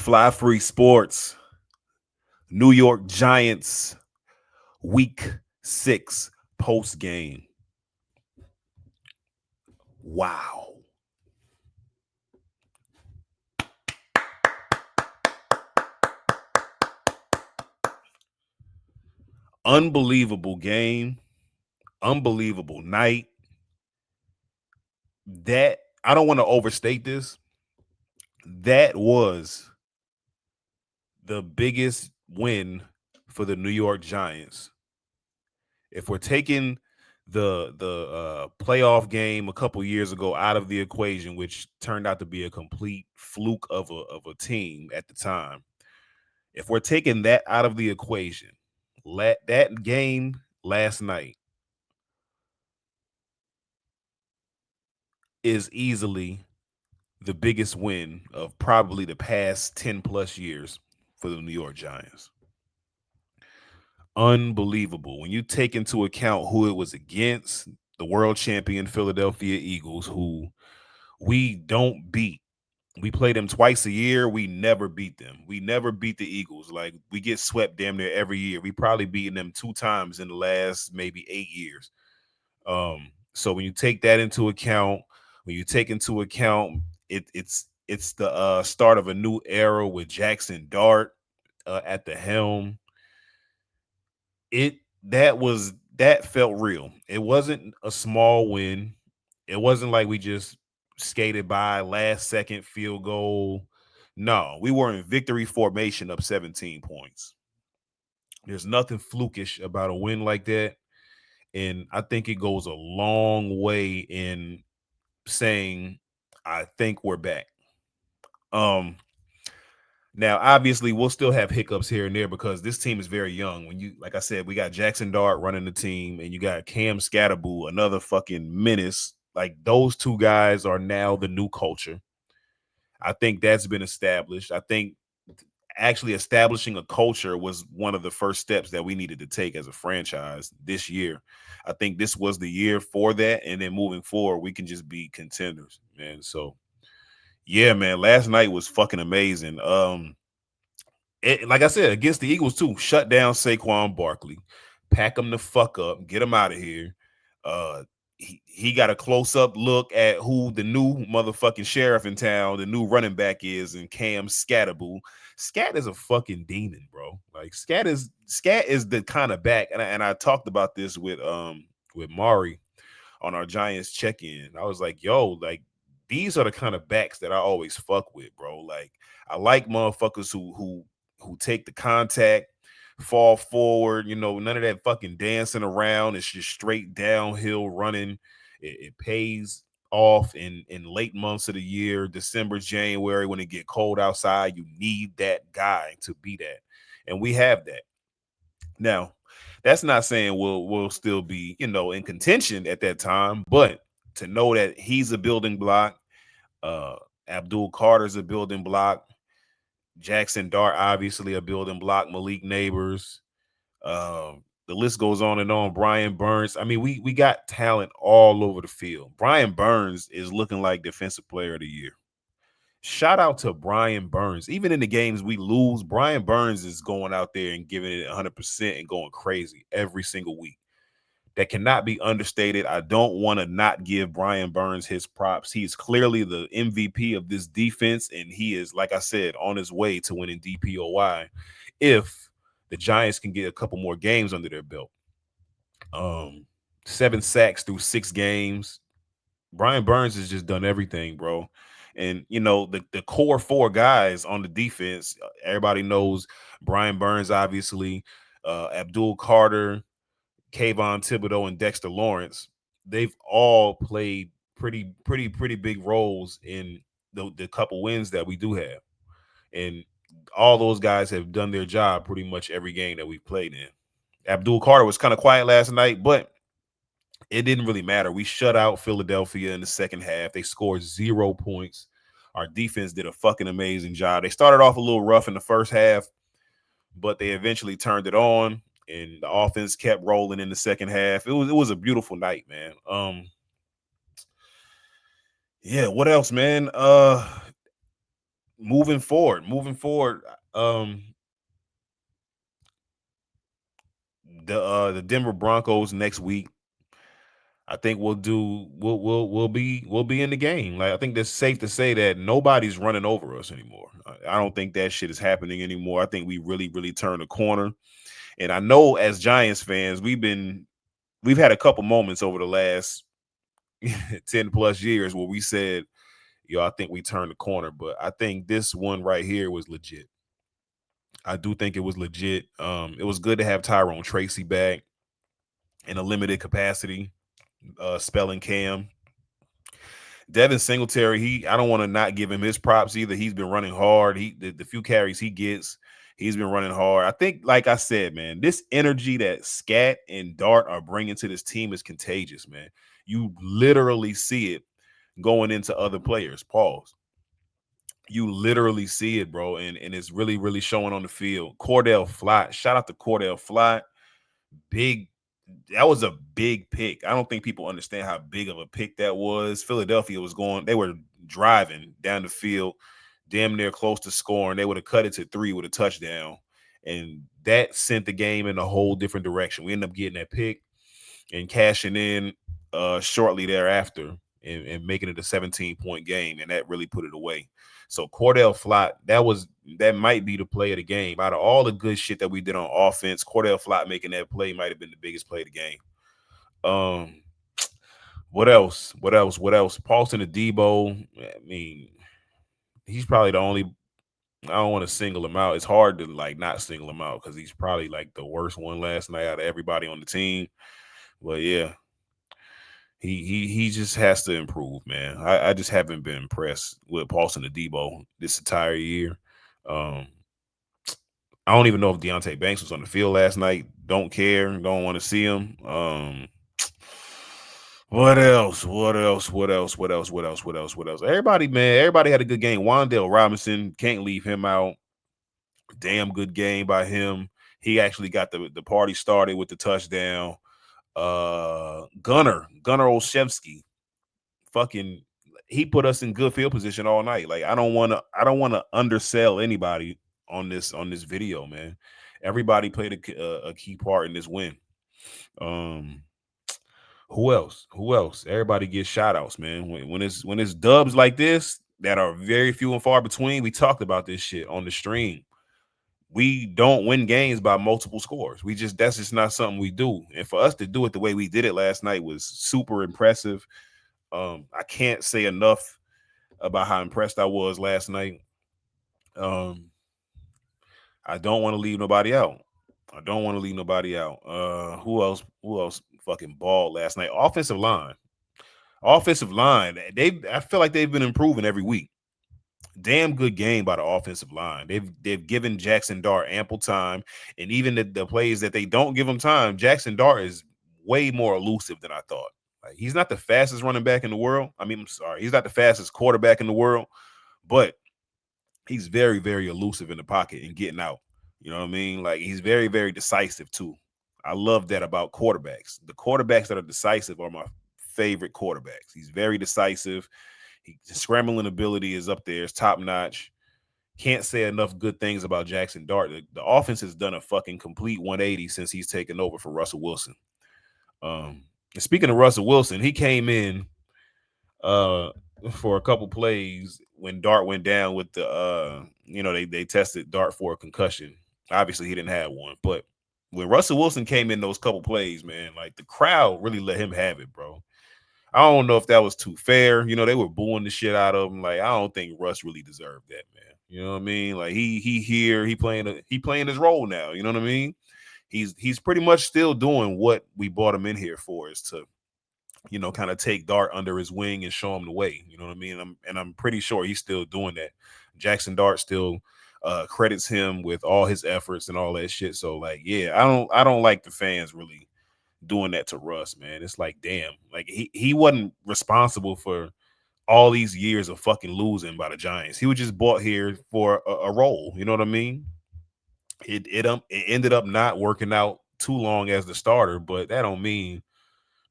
Fly Free Sports, New York Giants, Week 6 post game. Wow. Unbelievable game. Unbelievable night. That, I don't want to overstate this. That was the biggest win for the New York Giants. If we're taking the playoff game a couple years ago out of the equation, which turned out to be a complete fluke of a team at the time, if we're taking that out of the equation, that game last night is easily the biggest win of probably the past 10 plus years for the New York Giants. Unbelievable. When you take into account who it was against, the world champion Philadelphia Eagles, who we don't beat. We play them twice a year. We never beat them. We never beat the Eagles. Like, we get swept damn near every year. We probably beaten them 2 times in the last maybe 8 years. So when you take that into account, when you take into account it's the start of a new era with Jackson Dart at the helm. It that felt real. It wasn't a small win. It wasn't like we just skated by last second field goal. No, we were in victory formation up 17 points. There's nothing flukish about a win like that. And I think it goes a long way in saying, I think we're back. Um, Now, obviously, we'll still have hiccups here and there because this team is very young. When you, like I said, we got Jackson Dart running the team, and you got Cam Scatterboo, another fucking menace. Like, those two guys are now the new culture. I think that's been established. I think actually establishing a culture was one of the first steps that we needed to take as a franchise this year. I think this was the year for that, and then moving forward, we can just be contenders, man. So, yeah, man, last night was fucking amazing. Like I said, against the Eagles too, shut down Saquon Barkley, pack him the fuck up, get him out of here. Uh, he got a close up look at who the new motherfucking sheriff in town, the new running back is, and Cam Scatterboo. Scat is a fucking demon, bro. Like, Scat is the kind of back, and I talked about this with Mari on our Giants check-in. I was like, yo, like, these are the kind of backs that I always fuck with, bro. Like, I like motherfuckers who take the contact, fall forward, none of that fucking dancing around. It's just straight downhill running. It pays off in late months of the year, December, January, when it get cold outside. You need that guy to be that. And we have that. Now, that's not saying we'll still be, in contention at that time, but to know that he's a building block, uh Abdul Carter's a building block, Jackson Dart obviously a building block, Malik Neighbors, the list goes on and on. Brian Burns. I mean, we got talent all over the field. Brian Burns is looking like defensive player of the year. Shout out to Brian Burns. Even in the games we lose, Brian Burns is going out there and giving it 100% and going crazy every single week. That cannot be understated. I don't want to not give Brian Burns his props. He is clearly the MVP of this defense, and he is, like I said, on his way to winning DPOY if the Giants can get a couple more games under their belt. 7 sacks through 6 games. Brian Burns has just done everything, bro. And the core 4 guys on the defense, everybody knows Brian Burns, obviously, Abdul Carter, Kayvon Thibodeau, and Dexter Lawrence. They've all played pretty big roles in the couple wins that we do have. And all those guys have done their job pretty much every game that we've played in. Abdul Carter was kind of quiet last night, but it didn't really matter. We shut out Philadelphia in the second half. They scored 0 points. Our defense did a fucking amazing job. They started off a little rough in the first half, but they eventually turned it on, and the offense kept rolling in the second half. It was a beautiful night, man. Yeah, what else, man? moving forward, um, the Denver Broncos next week. I think we'll be in the game. Like I think that's safe to say that nobody's running over us anymore. I don't think that shit is happening anymore. I think we really turned the corner. And I know as Giants fans, we've had a couple moments over the last 10 plus years where we said, yo, I think we turned the corner. But I think this one right here was legit. I do think it was legit. It was good to have Tyrone Tracy back in a limited capacity, spelling Cam. Devin Singletary, I don't want to not give him his props either. He's been running hard. The few carries he gets, he's been running hard. I think, like I said, man, this energy that Scat and Dart are bringing to this team is contagious, man. You literally see it going into other players. Pause. You literally see it, bro, and it's really showing on the field. Cordell Flott, shout out to Cordell Flott. Big That was a big pick. I don't think people understand how big of a pick that was. Philadelphia was they were driving down the field, damn near close to scoring. They would have cut it to 3 with a touchdown. And that sent the game in a whole different direction. We ended up getting that pick and cashing in shortly thereafter and making it a 17-point game. And that really put it away. So Cordell Flott, that might be the play of the game. Out of all the good shit that we did on offense, Cordell Flott making that play might have been the biggest play of the game. What else? Paulson Adebo. I mean, he's probably the only. I don't want to single him out. It's hard to like not single him out because he's probably like the worst one last night out of everybody on the team. But yeah, he just has to improve, man. I just haven't been impressed with Paulson Adebo this entire year. Um, I don't even know if Deontay Banks was on the field last night. Don't care. Don't want to see him. What else? What else? What else? What else? What else? What else? What else? Everybody, man, everybody had a good game. Wandale Robinson, can't leave him out. Damn good game by him. He actually got the party started with the touchdown. Gunnar Olszewski, fucking, he put us in good field position all night. Like I don't want to undersell anybody on this video, man. Everybody played a key part in this win. Um, who else? Who else? Everybody gets shout outs, man. When it's dubs like this that are very few and far between, we talked about this shit on the stream. We don't win games by multiple scores. That's just not something we do. And for us to do it the way we did it last night was super impressive. I can't say enough about how impressed I was last night. Um, I don't want to leave nobody out. I don't want to leave nobody out. Who else? Who else fucking balled last night? Offensive line. Offensive line. I feel like they've been improving every week. Damn good game by the offensive line. They've given Jackson Dart ample time, and even the plays that they don't give him time, Jackson Dart is way more elusive than I thought. Like he's not the fastest running back in the world. I mean, I'm sorry, he's not the fastest quarterback in the world, but he's very elusive in the pocket and getting out. You know what I mean? Like he's very decisive too. I love that about quarterbacks. The quarterbacks that are decisive are my favorite quarterbacks. He's very decisive. His scrambling ability is up there. It's top notch. Can't say enough good things about Jackson Dart. The offense has done a fucking complete 180 since he's taken over for Russell Wilson. And speaking of Russell Wilson, he came in uh for a couple plays when Dart went down with they tested Dart for a concussion. Obviously he didn't have one, but when Russell Wilson came in those couple plays, man, like the crowd really let him have it, bro. I don't know if that was too fair. They were booing the shit out of him. Like I don't think Russ really deserved that, man. You know what I mean? Like he playing his role now. You know what I mean? He's pretty much still doing what we brought him in here for, is to kind of take Dart under his wing and show him the way. You know what I mean? I'm pretty sure he's still doing that. Jackson Dart still credits him with all his efforts and all that shit. So like, yeah, I don't like the fans really doing that to Russ, man. It's like, damn, like he wasn't responsible for all these years of fucking losing by the Giants. He was just bought here for a role. You know what I mean? It ended up not working out too long as the starter, but that don't mean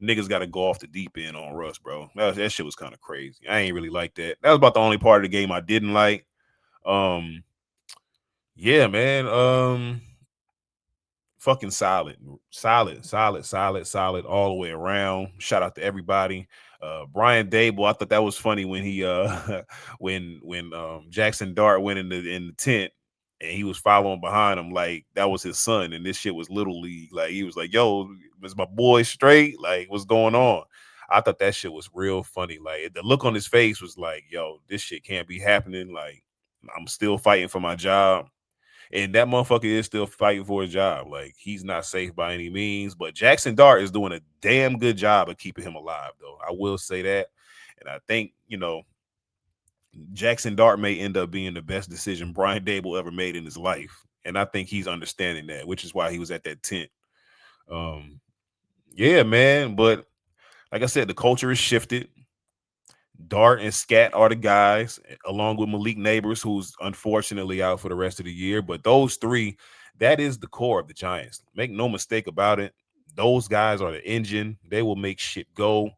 niggas got to go off the deep end on Russ, bro. That shit was kind of crazy. I ain't really like that. That was about the only part of the game I didn't like. Um, yeah, man. Fucking solid, solid all the way around. Shout out to everybody. Brian Dable, I thought that was funny when he when Jackson Dart went in the tent and he was following behind him like that was his son, and this shit was little league. Like he was like, "Yo, is my boy straight? Like, what's going on?" I thought that shit was real funny. Like the look on his face was like, "Yo, this shit can't be happening." Like I'm still fighting for my job. And that motherfucker is still fighting for his job. Like he's not safe by any means. But Jackson Dart is doing a damn good job of keeping him alive, though. I will say that. And I think, Jackson Dart may end up being the best decision Brian Dable ever made in his life. And I think he's understanding that, which is why he was at that tent. Um, yeah, man. But like I said, the culture is shifted. Dart and Scat are the guys, along with Malik Neighbors, who's unfortunately out for the rest of the year. But those three, that is the core of the Giants. Make no mistake about it. Those guys are the engine. They will make shit go.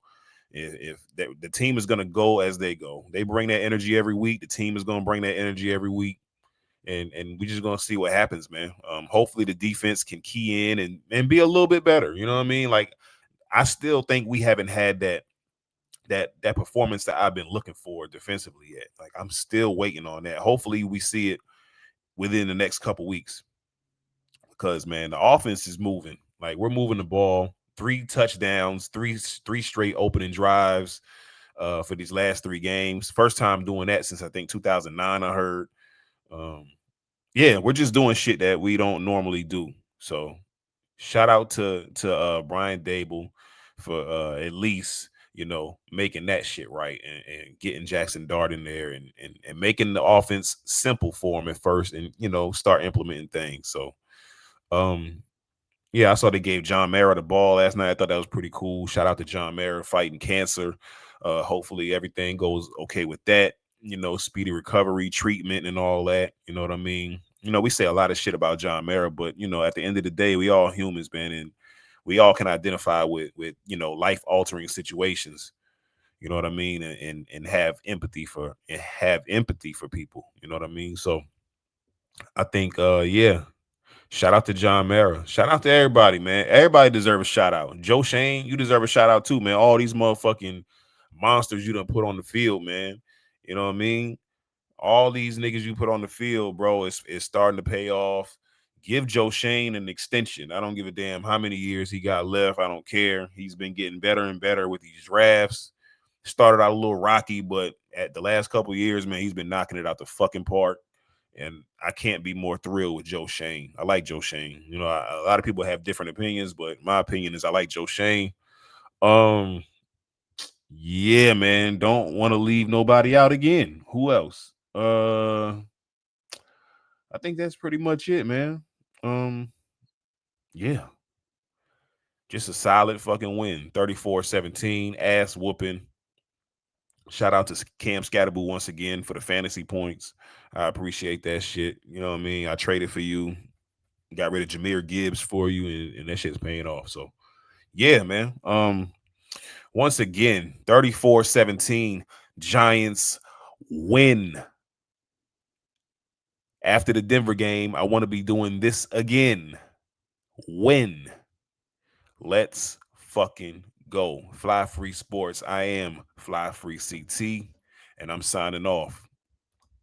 If the team is going to go as they go, they bring that energy every week. The team is going to bring that energy every week. And we're just gonna see what happens, man. Hopefully the defense can key in and be a little bit better. You know what I mean? Like I still think we haven't had that performance that I've been looking for defensively yet. Like I'm still waiting on that. Hopefully we see it within the next couple weeks because man, the offense is moving. Like we're moving the ball, 3 touchdowns, three straight opening drives for these last 3 games. First time doing that since I think 2009. I heard. Um, yeah, we're just doing shit that we don't normally do. So shout out to Brian Dable for at least making that shit right and getting Jackson Dart in there and making the offense simple for him at first and start implementing things. So um yeah, I saw they gave John Mara the ball last night. I thought that was pretty cool. Shout out to John Mara fighting cancer. Hopefully everything goes okay with that. Speedy recovery, treatment, and all that. You know what I mean? We say a lot of shit about John Mara, but at the end of the day, we all humans, man, and we all can identify with life altering situations. You know what I mean? And have empathy for people. You know what I mean? So I think yeah. Shout out to John Mara. Shout out to everybody, man. Everybody deserves a shout out. Joe Shane, you deserve a shout out too, man. All these motherfucking monsters you done put on the field, man. You know what I mean? All these niggas you put on the field, bro, it's starting to pay off. Give Joe Shane an extension. I don't give a damn how many years he got left. I don't care. He's been getting better and better with these drafts. Started out a little rocky, but at the last couple of years, man, he's been knocking it out the fucking park. And I can't be more thrilled with Joe Shane. I like Joe Shane. A lot of people have different opinions, but my opinion is I like Joe Shane. Um, yeah, man. Don't want to leave nobody out again. Who else? I think that's pretty much it, man. Um, yeah. Just a solid fucking win. 34-17, ass whooping. Shout out to Cam Scatterboo once again for the fantasy points. I appreciate that shit. You know what I mean? I traded for you, got rid of Jameer Gibbs for you, and that shit's paying off. So yeah, man. Once again, 34-17, Giants win. After the Denver game, I want to be doing this again. Win. Let's fucking go. Fly Free Sports. I am Fly Free CT, and I'm signing off.